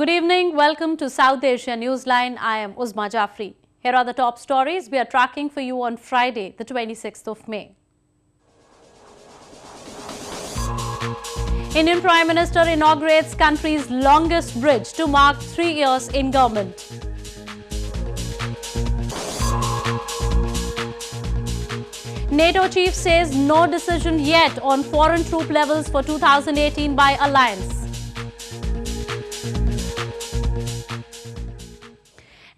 Good evening. Welcome to South Asia Newsline. I am Uzma Jafri. Here are the top stories we are tracking for you on Friday, the 26th of May. Indian Prime Minister inaugurates country's longest bridge to mark 3 years in government. NATO Chief says no decision yet on foreign troop levels for 2018 by alliance.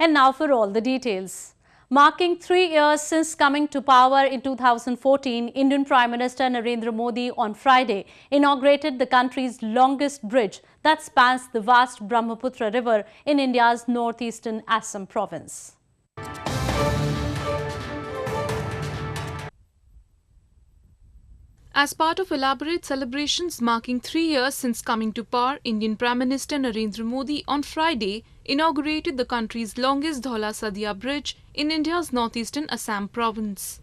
And now for all the details. Marking 3 years since coming to power in 2014, Indian Prime Minister Narendra Modi on Friday inaugurated the country's longest bridge that spans the vast Brahmaputra River in India's northeastern Assam province. As part of elaborate celebrations marking 3 years since coming to power, Indian Prime Minister Narendra Modi on Friday inaugurated the country's longest Dhaula Sadia bridge in India's northeastern Assam province.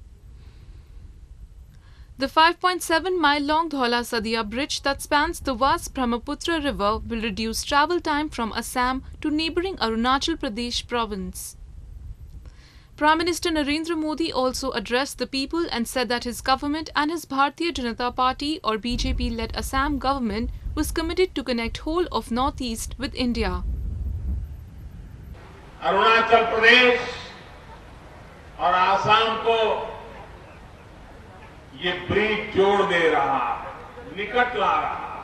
The 5.7-mile-long Dhaula Sadia bridge that spans the vast Brahmaputra River will reduce travel time from Assam to neighbouring Arunachal Pradesh province. Prime Minister Narendra Modi also addressed the people and said that his government and his Bharatiya Janata Party or BJP-led Assam government was committed to connect whole of Northeast with India. Arunachal Pradesh और आसाम को ये bridge जोड़ दे रहा है, निकट ला रहा है।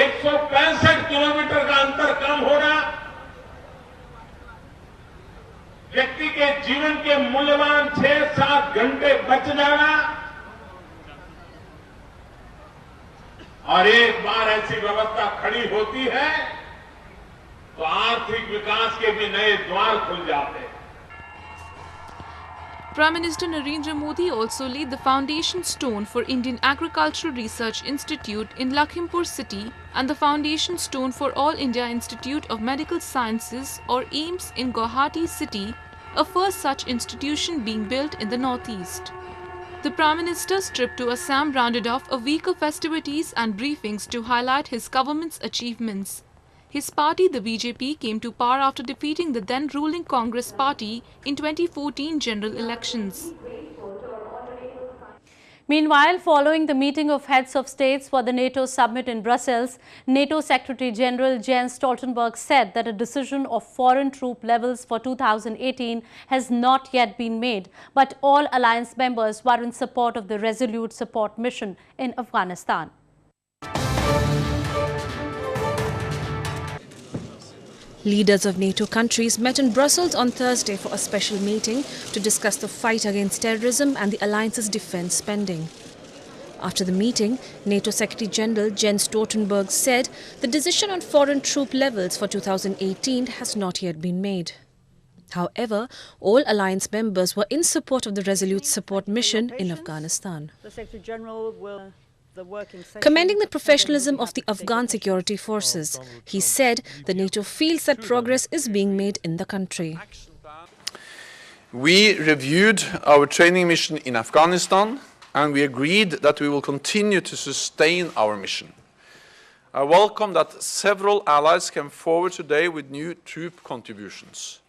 165 kilometre का अंतर कम हो रहा, व्यक्ति के जीवन के मूल्यवान 6-7 घंटे बच जाना और एक बार ऐसी व्यवस्था खड़ी होती है तो आर्थिक विकास के भी नए द्वार खुल जाते हैं. Prime Minister Narendra Modi also laid the foundation stone for Indian Agricultural Research Institute in Lakhimpur city and the foundation stone for All India Institute of Medical Sciences or AIIMS in Guwahati city, a first such institution being built in the northeast. The Prime Minister's trip to Assam rounded off a week of festivities and briefings to highlight his government's achievements. His party, the BJP, came to power after defeating the then ruling Congress party in 2014 general elections. Meanwhile, following the meeting of heads of states for the NATO summit in Brussels, NATO Secretary General Jens Stoltenberg said that a decision of foreign troop levels for 2018 has not yet been made, but all alliance members were in support of the resolute support mission in Afghanistan. Leaders of NATO countries met in Brussels on Thursday for a special meeting to discuss the fight against terrorism and the alliance's defence spending. After the meeting, NATO Secretary General Jens Stoltenberg said the decision on foreign troop levels for 2018 has not yet been made. However, all alliance members were in support of the resolute support mission in Afghanistan. The Secretary General will... Commending the professionalism of the Afghan security forces, he said the NATO feels that progress is being made in the country. We reviewed our training mission in Afghanistan and we agreed that we will continue to sustain our mission. I welcome that several allies came forward today with new troop contributions.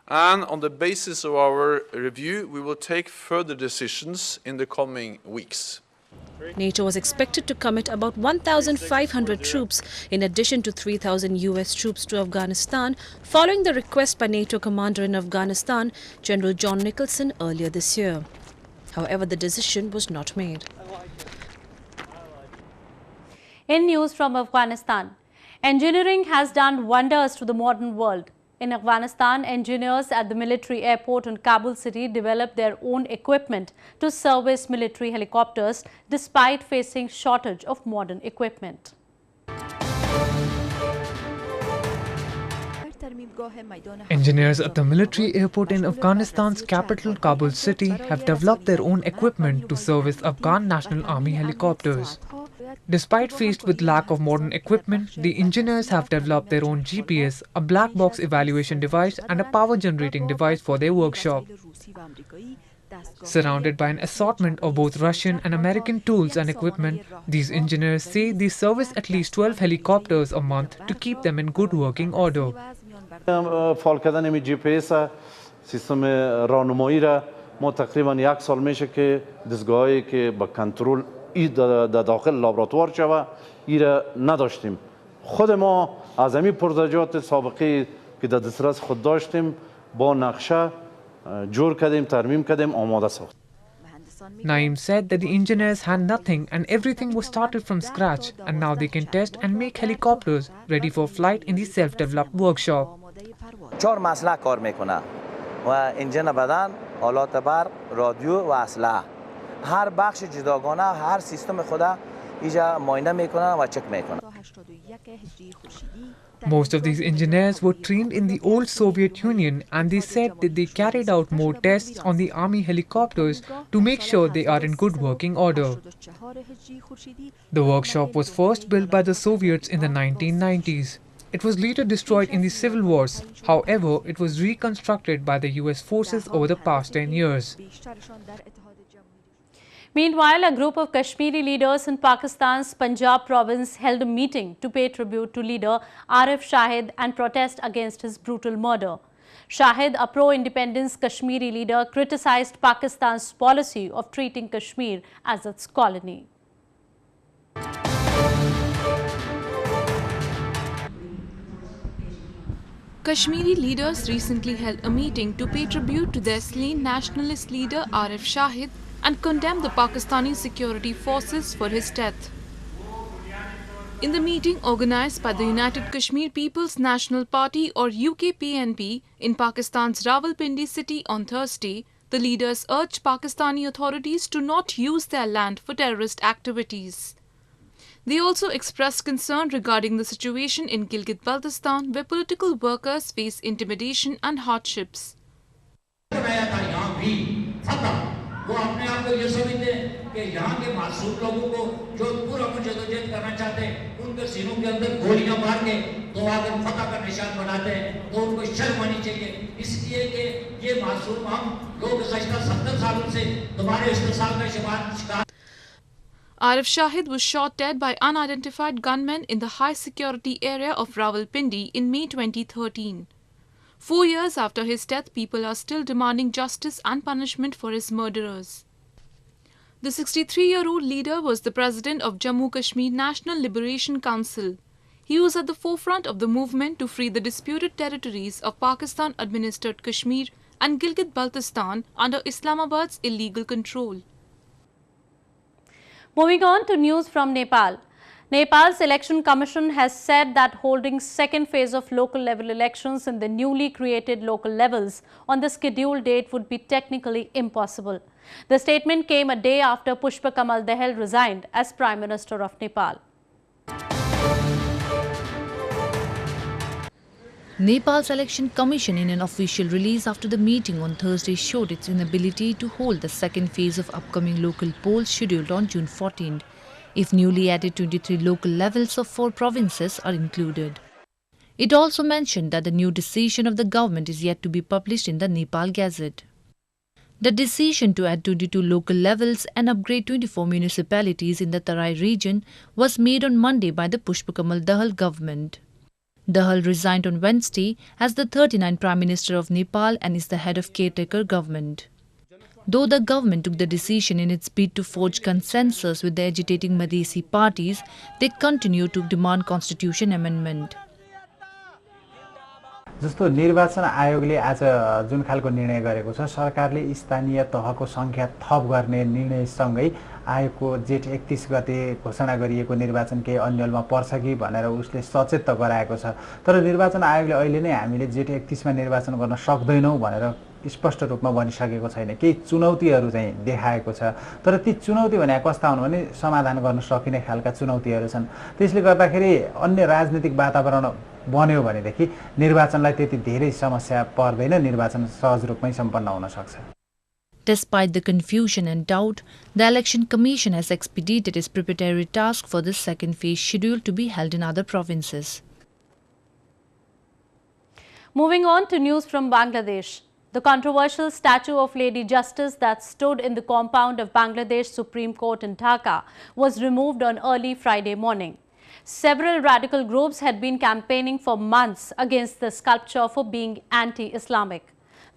And on the basis of our review, we will take further decisions in the coming weeks. NATO was expected to commit about 1,500 troops in addition to 3,000 US troops to Afghanistan following the request by NATO commander in Afghanistan, General John Nicholson, earlier this year. However, the decision was not made. In news from Afghanistan, engineering has done wonders to the modern world. In Afghanistan, engineers at the military airport in Kabul city developed their own equipment to service military helicopters despite facing shortage of modern equipment. Engineers at the military airport in Afghanistan's capital Kabul city have developed their own equipment to service Afghan National Army helicopters. Despite faced with lack of modern equipment, the engineers have developed their own GPS, a black box evaluation device and a power generating device for their workshop. Surrounded by an assortment of both Russian and American tools and equipment, these engineers say they service at least 12 helicopters a month to keep them in good working order. فعال کردن GPS سیستم راهنمایی را ما تقریبا 1 سال میشه که دستگاهی که با کنترل در داخل لابراتوار شوه ایره نداشتیم. خود ما از همین پروژه‌جات سابقه که در دسترس خود داشتیم با نقشه جور کردیم، ترمیم کردیم، آماده ساختیم. Naeem said that the engineers had nothing and everything was started from scratch, and now they can test and make helicopters ready for flight in the self-developed workshop. 4 مسئله کار میکنه و انجن بدن، آلات برق، رادیو و اسلحه. هر بخش جداگانه هر سیستم خدا اینجا معاینه میکنن و چک میکنن. Most of these engineers were trained in the old Soviet Union, and they said that they carried out more tests on the army helicopters to make sure they are in good working order. The workshop was first built by the Soviets in the 1990s. It was later destroyed in the civil wars. However, it was reconstructed by the US forces over the past 10 years. Meanwhile, a group of Kashmiri leaders in Pakistan's Punjab province held a meeting to pay tribute to leader Arif Shahid and protest against his brutal murder. Shahid, a pro-independence Kashmiri leader, criticized Pakistan's policy of treating Kashmir as its colony. Kashmiri leaders recently held a meeting to pay tribute to their slain nationalist leader Arif Shahid and condemned the Pakistani security forces for his death. In the meeting organized by the United Kashmir People's National Party or UKPNP in Pakistan's Rawalpindi city on Thursday, the leaders urged Pakistani authorities to not use their land for terrorist activities. They also expressed concern regarding the situation in Gilgit-Baltistan, where political workers face intimidation and hardships. वो अपने आप को ये समझते हैं कि यहाँ के मासूम लोगों को जो पूरा जदोजहद करना चाहते हैं उनके सीनों के अंदर गोलियां मार के तो आगे फतह का निशान बनाते हैं तो उनको शर्म आनी चाहिए इसलिए कि ये मासूम हम लोग गुज़श्ता 70 सालों से तुम्हारे इस्तेसाल का शिकार. Arif Shahid was shot dead by unidentified gunmen in the high security area of Rawalpindi in May 2013. 4 years after his death, people are still demanding justice and punishment for his murderers. The 63-year-old leader was the president of Jammu Kashmir National Liberation Council. He was at the forefront of the movement to free the disputed territories of Pakistan-administered Kashmir and Gilgit-Baltistan under Islamabad's illegal control. Moving on to news from Nepal. Nepal's Election Commission has said that holding second phase of local level elections in the newly created local levels on the scheduled date would be technically impossible. The statement came a day after Pushpa Kamal Dahal resigned as Prime Minister of Nepal. Nepal's Election Commission, in an official release after the meeting on Thursday, showed its inability to hold the second phase of upcoming local polls scheduled on June 14th. If newly added 23 local levels of 4 provinces are included. It also mentioned that the new decision of the government is yet to be published in the Nepal Gazette. The decision to add 22 local levels and upgrade 24 municipalities in the Tarai region was made on Monday by the Pushpa Kamal Dahal government. Dahal resigned on Wednesday as the 39th Prime Minister of Nepal and is the head of caretaker government. Though the government took the decision in its bid to forge consensus with the agitating Madhesi parties, they continue to demand constitution amendment. जस्तो निर्वाचन आयोगले आज जुन खालको निर्णय गरेको छ सरकारले स्थानीय तहको संख्या थप गर्ने निर्णयसँगै आयोगको जेठ 31 गते घोषणा गरिएको निर्वाचन केही अन्यलमा पर्छ कि भनेर उसले सचेत त गराएको छ तर निर्वाचन आयोगले अहिले नै हामीले जेठ 31 मा निर्वाचन गर्न सक्दैनौं भनेर स्पष्ट रूपमा भनिसकेको छैन केही चुनौतीहरू चाहिँ देखाएको छ तर ती चुनौती भने कस्ता हुन् भने समाधान गर्न सकिने खालका चुनौतीहरू छन् त्यसले गर्दाखेरि अन्य राजनीतिक वातावरण बन्यो भनेदेखि निर्वाचनलाई त्यति धेरै समस्या पर्दैन निर्वाचन सहज रूपमै सम्पन्न हुन सक्छ. Despite the confusion and doubt, the Election Commission has expedited its preparatory task for this second phase scheduled to be held in other provinces. Moving on to news from Bangladesh. The controversial statue of Lady Justice that stood in the compound of Bangladesh Supreme Court in Dhaka was removed on early Friday morning. Several radical groups had been campaigning for months against the sculpture for being anti-Islamic.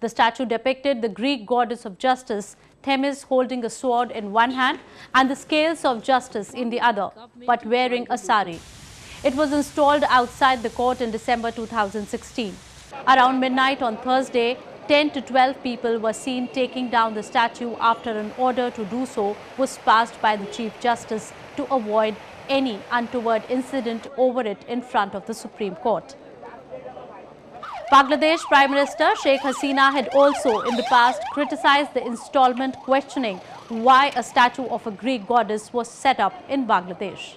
The statue depicted the Greek goddess of justice, Themis, holding a sword in one hand and the scales of justice in the other, but wearing a sari. It was installed outside the court in December 2016. Around midnight on Thursday, 10 to 12 people were seen taking down the statue after an order to do so was passed by the Chief Justice to avoid any untoward incident over it in front of the Supreme Court. Bangladesh Prime Minister Sheikh Hasina had also in the past criticized the installment, questioning why a statue of a Greek goddess was set up in Bangladesh.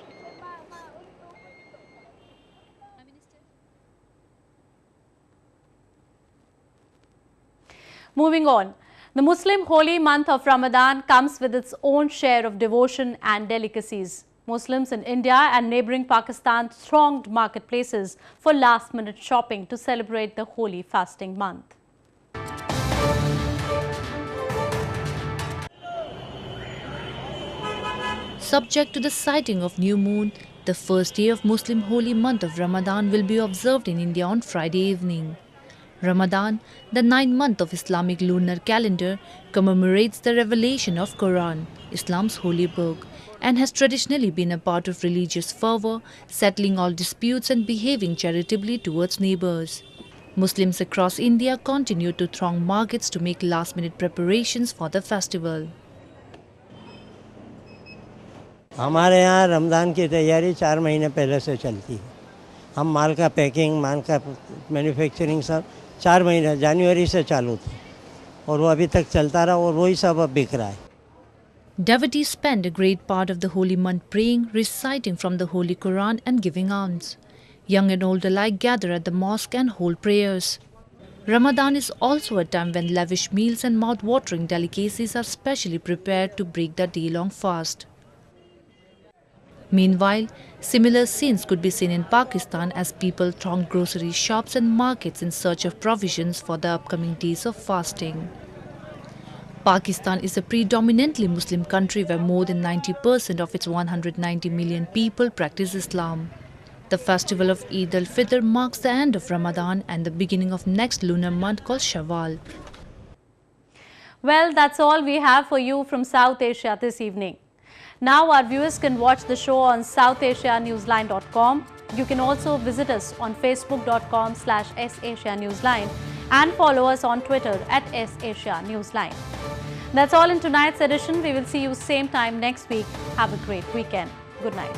Moving on, the Muslim holy month of Ramadan comes with its own share of devotion and delicacies. Muslims in India and neighboring Pakistan thronged marketplaces for last-minute shopping to celebrate the holy fasting month. Subject to the sighting of new moon, the first day of Muslim holy month of Ramadan will be observed in India on Friday evening. Ramadan, the 9th month of Islamic lunar calendar, commemorates the revelation of Quran, Islam's holy book, and has traditionally been a part of religious fervor, settling all disputes and behaving charitably towards neighbors. Muslims across India continue to throng markets to make last-minute preparations for the festival. हमारे यहाँ रमज़ान की तैयारी 4 महीने पहले से चलती है। हम माल का पैकिंग, माल का मैन्युफैक्चरिंग सब 4 महीने जनवरी से चालू था और वो अभी तक चलता रहा और वही सब अब बिक रहा है। Devotees spend a great part of the holy month praying, reciting from the Holy Quran and giving alms. Young and old alike gather at the mosque and hold prayers. Ramadan is also a time when lavish meals and mouth-watering delicacies are specially prepared to break the day-long fast. Meanwhile, similar scenes could be seen in Pakistan as people throng grocery shops and markets in search of provisions for the upcoming days of fasting. Pakistan is a predominantly Muslim country where more than 90% of its 190 million people practice Islam. The festival of Eid al-Fitr marks the end of Ramadan and the beginning of next lunar month called Shawwal. Well, that's all we have for you from South Asia this evening. Now our viewers can watch the show on southasianewsline.com. You can also visit us on facebook.com/SAsiaNewsline and follow us on Twitter @SAsiaNewsline. That's all in tonight's edition. We will see you same time next week. Have a great weekend. Good night.